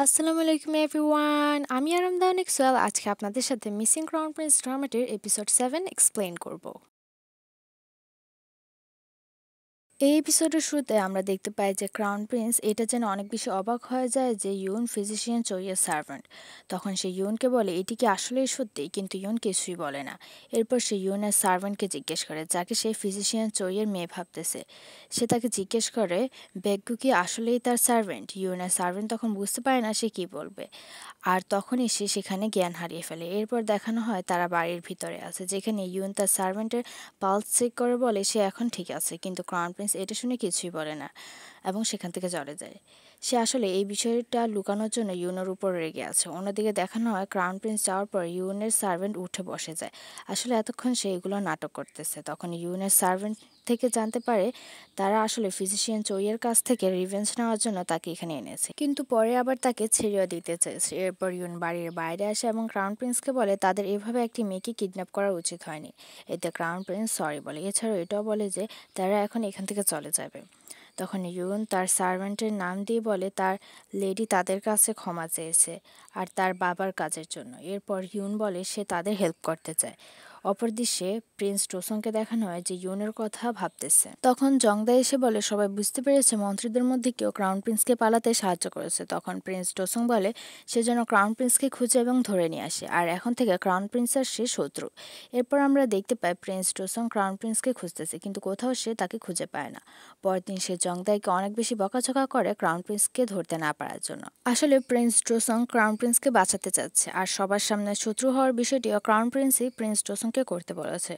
আসসালামু আলাইকুম এভরিওয়ান, আমি আরামদান এক্সেল। আজকে আপনাদের সাথে মিসিং ক্রাউন প্রিন্স ড্রামাটির এপিসোড 7 এক্সপ্লেইন করব। এই এপিসোডের শুরুতে আমরা দেখতে পাই যে ক্রাউন প্রিন্স এটা যেন অনেক বেশি অবাক হয়ে যায় যে ইউন ফিজিশিয়ান চইয়ের সার্ভেন্ট। তখন সে ইউনকে বলে এটি কি আসলেই সত্যি, কিন্তু ইউন কিছুই বলে না। এরপর সে ইউনের সার্ভেন্টকে জিজ্ঞেস করে, যাকে সে ফিজিশিয়ান চইয়ের মেয়ে ভাবতেছে। সে তাকে জিজ্ঞেস করে বেগ্গু কি আসলেই তার সার্ভেন্ট। ইউনের সার্ভেন্ট তখন বুঝতে পারে না সে কি বলবে, আর তখনই সে সেখানে জ্ঞান হারিয়ে ফেলে। এরপর দেখানো হয় তারা বাড়ির ভিতরে আছে, যেখানে ইউন তার সার্ভেন্টের পালস চেক করে বলে সে এখন ঠিক আছে, কিন্তু ক্রাউন প্রিন্স এটা শুনে কিছুই বলে না এবং সেখান থেকে চলে যায়। সে আসলে এই বিষয়টা লুকানোর জন্য ইউনের উপর রেগে আছে। অন্যদিকে দেখানো হয় ক্রাউন প্রিন্স যাওয়ার পর ইউনের সার্ভেন্ট উঠে বসে যায়। আসলে এতক্ষণ সে এগুলো নাটক করতেছে। তখন ইউনের সার্ভেন্ট থেকে জানতে পারে তারা আসলে ফিজিশিয়ান চইয়ের কাছ থেকে রিভেঞ্জ নেওয়ার জন্য তাকে এখানে এনেছে, কিন্তু পরে আবার তাকে ছেড়েও দিতে চেয়েছে। এরপর ইউন বাড়ির বাইরে আসে এবং ক্রাউন প্রিন্সকে বলে তাদের এভাবে একটি মেয়েকে কিডন্যাপ করা উচিত হয়নি। এতে ক্রাউন প্রিন্স সরি বলে। এছাড়াও এটাও বলে যে তারা এখন এখান থেকে চলে যাবে। তখন ইউন তার সার্ভেন্টের নাম দিয়ে বলে তার লেডি তাদের কাছে ক্ষমা চেয়েছে আর তার বাবার কাজের জন্য। এরপর ইউন বলে সে তাদের হেল্প করতে চায়। অপর দৃশ্যে প্রিন্স টোসনকে দেখানো হয় যে ইউনের কথা ভাবতেছে। তখন জংদা এসে বলে সবাই বুঝতে পেরেছে মন্ত্রীদের মধ্যে কেউ ক্রাউন প্রিন্সকে পালাতে সাহায্য করেছে। তখন প্রিন্স টোসং বলে সে যেন ক্রাউন প্রিন্সকে খুঁজে এবং ধরে নিয়ে আসে, আর এখন থেকে ক্রাউন প্রিন্স আর সে শত্রু। এরপর আমরা দেখতে পাই প্রিন্স টোসং ক্রাউন প্রিন্সকে খুঁজতেছে, কিন্তু কোথাও সে তাকে খুঁজে পায় না। পরদিন সে জংদাইকে অনেক বেশি বকাঝকা করে ক্রাউন প্রিন্সকে ধরতে না পারার জন্য। আসলে প্রিন্স টোসং ক্রাউন প্রিন্সকে বাঁচাতে চাচ্ছে, আর সবার সামনে শত্রু হওয়ার বিষয়টিও ক্রাউন প্রিন্সই প্রিন্স টোসংকে করতে বলেছে।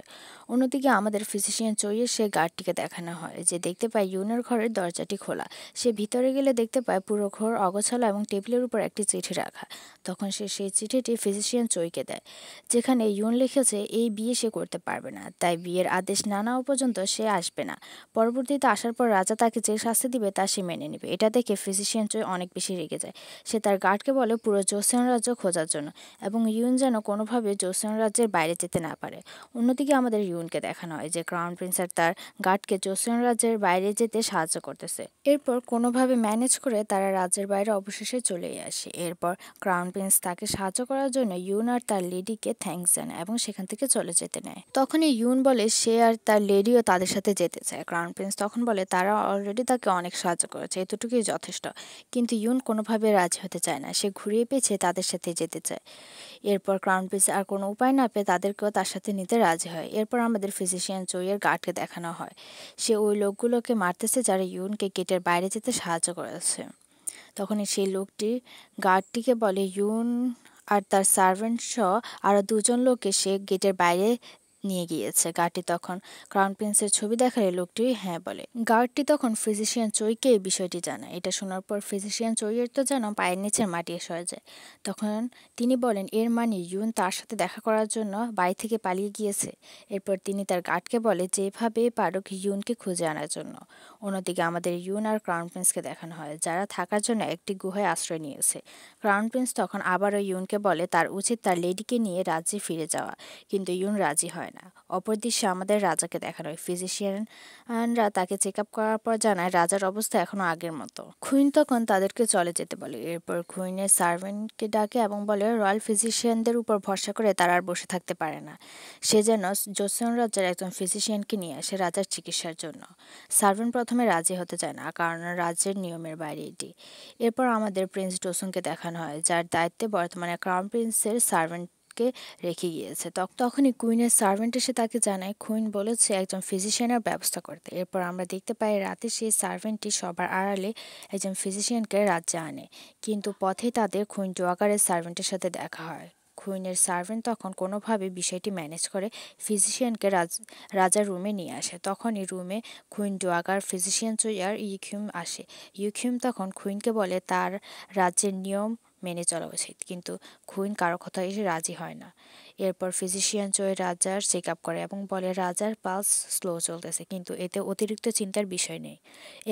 অন্যদিকে আমাদের ফিজিশিয়ান চইয়ে সে গার্ডটিকে দেখানো হয় যে দেখতে পায় ইউনের ঘরের দরজাটি খোলা। সে ভিতরে গেলে দেখতে পায় পুরো ঘর অগোছালো এবং টেবিলের উপর একটি চিঠি রাখা। তখন সে সেই চিঠিটি ফিজিশিয়ান চইকে দেয়, যেখানে ইউন লিখেছে এই বিয়ে সে করতে পারবে না, তাই বিয়ের আদেশ না নেওয়া পর্যন্ত সে আসবে না। পরবর্তীতে আসার পর রাজা তাকে যে শাস্তি দিবে তা সে মেনে নেবে। এটা দেখে ফিজিশিয়ান চই অনেক বেশি রেগে যায়। সে তার গার্ডকে বলে পুরো জোসিয়ন রাজ্য খোঁজার জন্য এবং ইউন যেন কোনোভাবে জোসিয়ন রাজ্যের বাইরে যেতে না পারে। অন্যদিকে আমাদের ইউনকে দেখানো হয় যে ক্রাউন প্রিন্স আর তার গার্ডকে জোসিয়ন রাজ্যের বাইরে যেতে সাহায্য করতেছে। এরপর কোনোভাবে ম্যানেজ করে তারা রাজ্যের বাইরে অবশেষে চলেই আসে। এরপর ক্রাউন প্রিন্স তাকে সাহায্য করার জন্য ইউন আর তার লেডিকে থ্যাঙ্কস জানায় এবং সেখান থেকে চলে যেতে নেয়। তখনই ইউন বলে সে আর তার লেডিও তাদের সাথে যেতে চায়। ক্রাউন প্রিন্স তখন বলে তারা অলরেডি তাকে অনেক সাহায্য করেছে, এতটুকুই যথেষ্ট। কিন্তু ইউন কোনোভাবে রাজি হতে চায় না, সে ঘুরিয়ে পেঁচিয়ে তাদের সাথে যেতে চায়। এরপর ক্রাউন প্রিন্স আর কোনো উপায় না পেয়ে তাদেরকেও তার সাথে নিতে রাজি হয়। এরপর আমাদের ফিজিশিয়ান চইয়ের গার্ডকে দেখানো হয়, সে ওই লোকগুলোকে মারতেছে যারা ইউনকে গেটের বাইরে যেতে সাহায্য করেছে। তখনই সেই লোকটি গার্ডটিকে বলে ইউন আর তার সার্ভেন্ট সহ আরও দুজন লোককে সে গেটের বাইরে নিয়ে গিয়েছে। গার্ডটি তখন ক্রাউন প্রিন্সের ছবি দেখালে লোকটি হ্যাঁ বলে। গার্ডটি তখন ফিজিশিয়ান চইকে এই বিষয়টি জানায়। এটা শোনার পর ফিজিশিয়ান চইয়ের তো যেন পায়ের নিচের মাটি সরে যায়। তখন তিনি বলেন এর মানে ইউন তার সাথে দেখা করার জন্য বাড়ি থেকে পালিয়ে গিয়েছে। এরপর তিনি তার গার্ডকে বলে যেভাবে পারুক ইউনকে খুঁজে আনার জন্য। অন্যদিকে আমাদের ইউন আর ক্রাউন প্রিন্সকে দেখানো হয়, যারা থাকার জন্য একটি গুহায় আশ্রয় নিয়েছে। ক্রাউন প্রিন্স তখন আবারও ইউনকে বলে তার উচিত তার লেডিকে নিয়ে রাজ্যে ফিরে যাওয়া, কিন্তু ইউন রাজি হয় না। অপর দৃশ্যে আমাদের রাজাকে দেখানো হয়। ফিজিশিয়ানরা তাকে চেক আপ করার পর জানায় রাজার অবস্থা এখনো আগের মতো। কুইন তখন তাদেরকে চলে যেতে বলে। এরপর কুইনের সার্ভেন্টকে ডাকে এবং বলে রয়্যাল ফিজিশিয়ানদের উপর ভরসা করে তারা আর বসে থাকতে পারে না। সে যেন জোসিয়ন রাজ্যের একজন ফিজিশিয়ানকে নিয়ে আসে রাজার চিকিৎসার জন্য। সার্ভেন্ট প্রথমে রাজি হতে চায় না, কারণ রাজ্যের নিয়মের বাইরে এটি। এরপর আমাদের প্রিন্স ডোসুনকে দেখানো হয়, যার দায়িত্বে বর্তমানে ক্রাউন প্রিন্সের সার্ভেন্টকে রেখে গিয়েছে। তখনই কুইনের সার্ভেন্ট এসে তাকে জানায় কুইন বলেছে একজন ফিজিশিয়ানের ব্যবস্থা করতে। এরপর আমরা দেখতে পাই রাতে সেই সার্ভেন্টটি সবার আড়ালে একজন ফিজিশিয়ানকে রাজ্যে আনে, কিন্তু পথে তাদের কুইন ডোয়াগারের সার্ভেন্টের সাথে দেখা হয়। কুইনের সার্ভেন্ট তখন কোনোভাবে বিষয়টি ম্যানেজ করে ফিজিশিয়ানকে রাজার রুমে নিয়ে আসে। তখনই রুমে কুইন ডোয়াগার, ফিজিশিয়ান চই আর ইউকিউম আসে। ইউকিউম তখন কুইনকে বলে তার রাজ্যের নিয়ম মেনে চলা উচিত, কিন্তু কুইন কারো কথা এসে রাজি হয় না। এরপর ফিজিশিয়ান চোয়ে রাজার চেক আপ করে এবং বলে রাজার পালস স্লো চলতেছে, কিন্তু এতে অতিরিক্ত চিন্তার বিষয় নেই।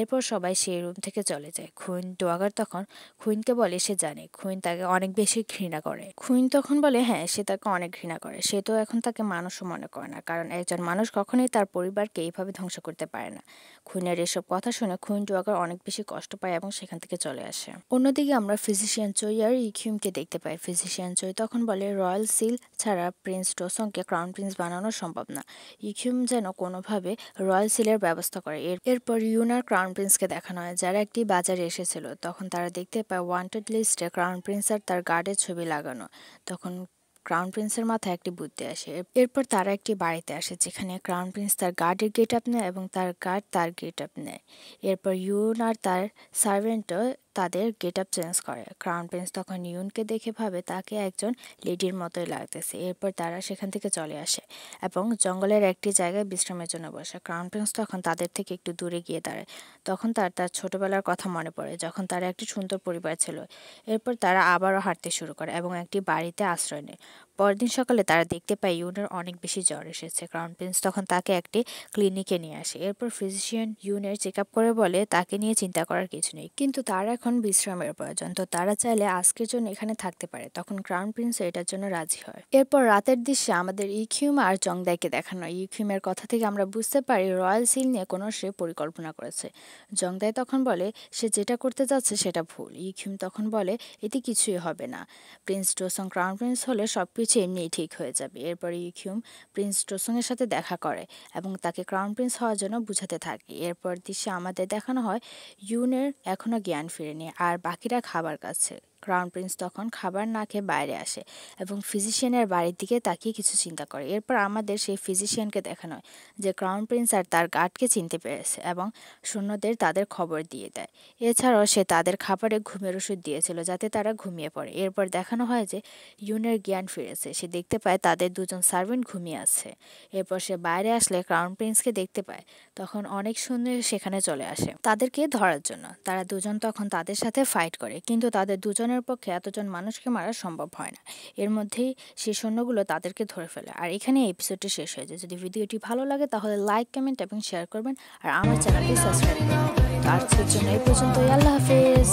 এরপর সবাই সেই রুম থেকে চলে যায়। কুইন ডোয়াগার তখন কুইনকে বলে সে জানে কুইন তাকে অনেক বেশি ঘৃণা করে। কুইন তখন বলে হ্যাঁ, সে তাকে অনেক ঘৃণা করে। সে তো এখন তাকে মানুষও মনে করে না, কারণ একজন মানুষ কখনোই তার পরিবারকে এইভাবে ধ্বংস করতে পারে না। কুইনের এসব কথা শুনে কুইন ডোয়াগার অনেক বেশি কষ্ট পায় এবং সেখান থেকে চলে আসে। অন্যদিকে আমরা ফিজিশিয়ান চই আর ইকিউমকে দেখতে পাই। ফিজিশিয়ান চই তখন বলে রয়্যাল সিল ছাড়া প্রিন্স ডোসংকে ক্রাউন প্রিন্স বানানো সম্ভব না। ইকিউম যেন কোনোভাবে রয়্যাল সিলের ব্যবস্থা করে। এরপর ইউন আর ক্রাউন প্রিন্সকে দেখানো হয়, যারা একটি বাজারে এসেছিল। তখন তারা দেখতে পায় ওয়ান্টেড লিস্টে ক্রাউন প্রিন্স আর তার গার্ডের ছবি লাগানো। তখন ক্রাউন প্রিন্সের মাথায় একটি বুদ্ধি আসে। এরপর তারা একটি বাড়িতে আসে, যেখানে ক্রাউন প্রিন্স তার গার্ডের গেট আপ নেয় এবং তার গার্ড তার গেট আপ নেয়। এরপর ইউন আর তার সার্ভেন্টও তাদের গেট আপ চেঞ্জ করে। ক্রাউন প্রিন্স তখন ইউনকে দেখে ভাবে তাকে একজন লেডির মতোই লাগতেছে। এরপর তারা সেখান থেকে চলে আসে এবং জঙ্গলের একটি জায়গায় বিশ্রামের জন্য বসে। ক্রাউন প্রিন্স তখন তাদের থেকে একটু দূরে গিয়ে দাঁড়ায়। তখন তার ছোটবেলার কথা মনে পড়ে, যখন তার একটি সুন্দর পরিবার ছিল। এরপর তারা আবারও হাঁটতে শুরু করে এবং একটি বাড়িতে আশ্রয় নেয়। পরদিন সকালে তারা দেখতে পায় ইউনের অনেক বেশি জ্বর এসেছে। ক্রাউন প্রিন্স তখন তাকে একটি ক্লিনিকে নিয়ে আসে। এরপর ফিজিশিয়ান ইউনের চেক আপ করে বলে তাকে নিয়ে চিন্তা করার কিছু নেই, কিন্তু তার এখন বিশ্রামের প্রয়োজন, তো তারা চাইলে আজকের জন্য এখানে থাকতে পারে। তখন ক্রাউন প্রিন্স এটার জন্য রাজি হয়। এরপর রাতের দৃশ্যে আমাদের ইকিউম আর জংদাইকে দেখানো হয়। ইকিউমের কথা থেকে আমরা বুঝতে পারি রয়্যাল সিল নিয়ে কোনো সে পরিকল্পনা করেছে। জংদাই তখন বলে সে যেটা করতে যাচ্ছে সেটা ভুল। ইকিউম তখন বলে এতে কিছুই হবে না, প্রিন্স ডোসং ক্রাউন প্রিন্স হলে সবকিছু এমনিই ঠিক হয়ে যাবে। এরপর ইকিউম প্রিন্স ডোসং এর সাথে দেখা করে এবং তাকে ক্রাউন প্রিন্স হওয়ার জন্য বুঝাতে থাকে। এরপর দৃশ্যে আমাদের দেখানো হয় ইউনের এখনো জ্ঞান ফিরেনি আর বাকিরা খাবার খাচ্ছে। ক্রাউন প্রিন্স তখন খাবার না খেয়ে বাইরে আসে এবং ফিজিশিয়ানের বাড়ির দিকে তাকিয়ে কিছু চিন্তা করে। এরপর আমাদের সেই ফিজিশিয়ানকে দেখানো হয় যে ক্রাউন প্রিন্স আর তার গার্ডকে চিনতে পেরেছে এবং সৈন্যদের তাদের খবর দিয়ে দেয়। এছাড়াও সে তাদের খাবারে ঘুমের ওষুধ দিয়েছিল যাতে তারা ঘুমিয়ে পড়ে। এরপর দেখানো হয় যে ইউনের জ্ঞান ফিরেছে। সে দেখতে পায় তাদের দুজন সার্ভেন্ট ঘুমিয়ে আছে। এরপর সে বাইরে আসলে ক্রাউন প্রিন্সকে দেখতে পায়। তখন অনেক সৈন্য সেখানে চলে আসে তাদেরকে ধরার জন্য। তারা দুজন তখন তাদের সাথে ফাইট করে, কিন্তু তাদের দুজনের পক্ষে এতজন মানুষকে মারা সম্ভব হয় না। এর মধ্যেই সেই সৈন্যগুলো তাদেরকে ধরে ফেলে। আর এখানে এপিসোডটি শেষ হয়ে যায়। যদি ভিডিওটি ভালো লাগে তাহলে লাইক, কমেন্ট এবং শেয়ার করবেন আর আমার চ্যানেলটি সাবস্ক্রাইব করবেন। তো আজকের জন্য এই পর্যন্তই। আল্লাহ হাফেজ।